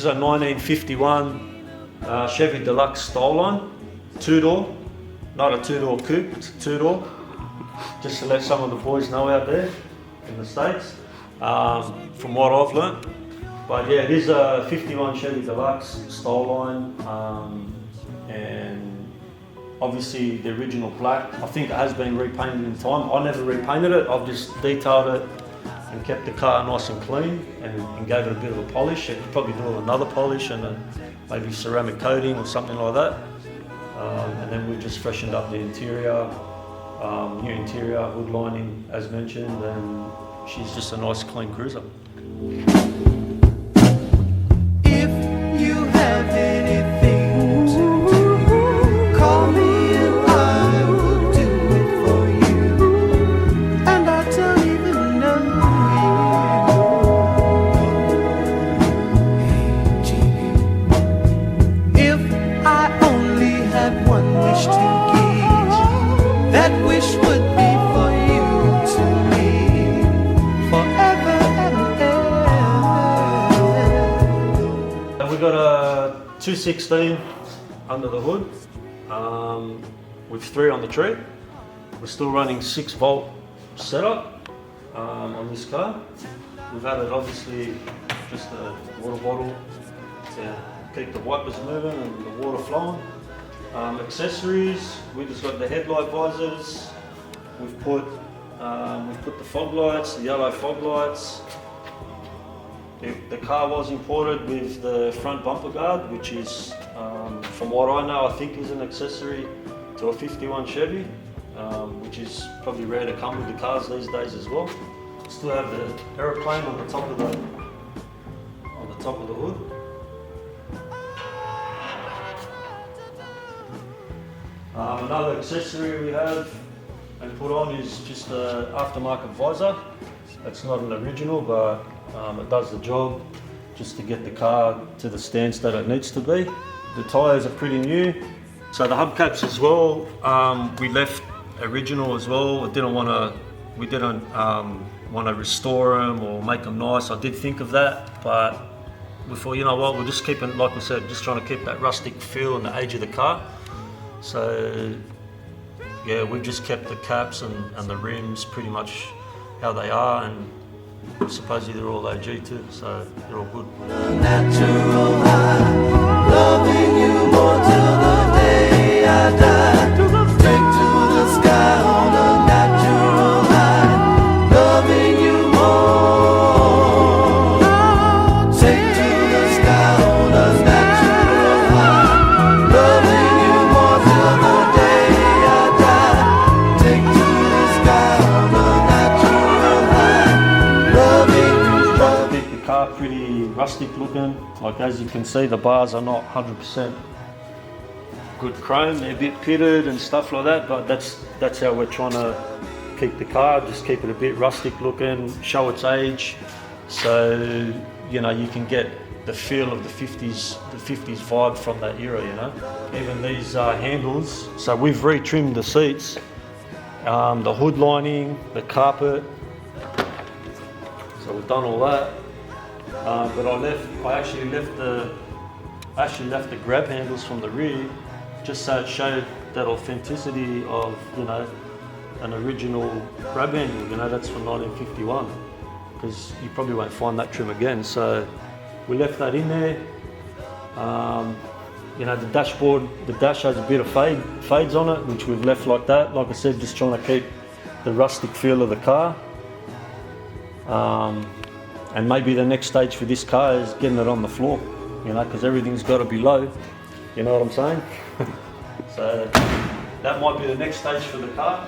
is a 1951 Chevy Deluxe Styleline, 2-door, not a 2-door coupe, it's a 2-door, just to let some of the boys know out there in the States, from what I've learnt. But yeah, it is a 51 Chevy Deluxe Styleline, and obviously the original black. I think it has been repainted in time. I never repainted it, I've just detailed it and kept the car nice and clean and gave it a bit of a polish. It could probably do another polish and maybe ceramic coating or something like that. And then we just freshened up the interior, new interior, hood lining as mentioned, and she's just a nice clean cruiser. If you have anything to do, call me and I will do it for you. And I don't even know you. Hey, Genie. If I only had one wish to give, that wish would be for you to live forever and ever. And we got a 216 under the hood, with 3 on the tree. We're still running 6-volt setup on this car. We've added obviously just a water bottle to keep the wipers moving and the water flowing. Accessories, we just got the headlight visors. We've put the fog lights, the yellow fog lights. The car was imported with the front bumper guard, which is, from what I know, I think is an accessory to a 51 Chevy, which is probably rare to come with the cars these days as well. Still have the aeroplane on the top of the hood. Another accessory we have and put on is just an aftermarket visor. It's not an original, but it does the job just to get the car to the stance that it needs to be. The tyres are pretty new. So the hubcaps as well, we left original as well. We didn't want to restore them or make them nice. I did think of that, but we thought, you know what, we're just keeping, like we said, just trying to keep that rustic feel and the age of the car. So yeah, we've just kept the caps and the rims pretty much how they are, and supposedly they're all OG too, so they're all good. Natural high, loving you more till the day I die. Take to the sky on a natural high, loving you more. Take to the sky on a natural high, loving you more till the day I die. Take to the sky on a natural high, loving you. Keep the car pretty rustic looking. Like as you can see, the bars are not 100% good chrome. They're a bit pitted and stuff like that, but that's how we're trying to keep the car. Just keep it a bit rustic looking, show its age, so you know you can get the feel of the 50s vibe from that era. You know, even these handles. So we've re-trimmed the seats, the hood lining, the carpet. So we've done all that. But I actually left the grab handles from the rear, just so it showed that authenticity of, you know, an original grab handle. You know, that's from 1951, because you probably won't find that trim again. So we left that in there. You know, the dashboard, the dash has a bit of fades on it, which we've left like that. Like I said, just trying to keep the rustic feel of the car. And maybe the next stage for this car is getting it on the floor, you know, because everything's got to be low, you know what I'm saying? So that might be the next stage for the car.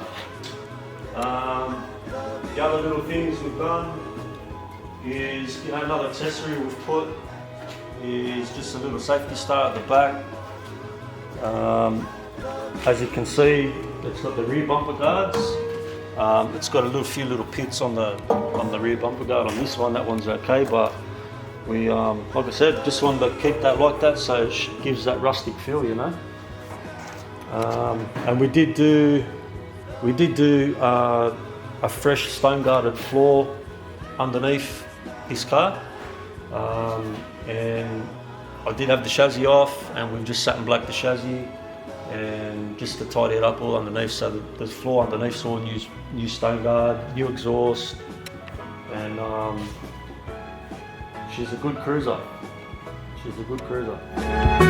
The other little things we've done is, you know, another accessory we've put is just a little safety star at the back. As you can see, it's got the rear bumper guards. It's got a few little pits on the rear bumper guard on this one. That one's okay, but we, like I said, just wanted to keep that like that, so it gives that rustic feel, you know. And we did do a fresh stone-guarded floor underneath this car, and I did have the chassis off, and we've just sat and blacked the chassis, and just to tidy it up all underneath. So the floor underneath's all new stone guard, new exhaust, and she's a good cruiser. She's a good cruiser.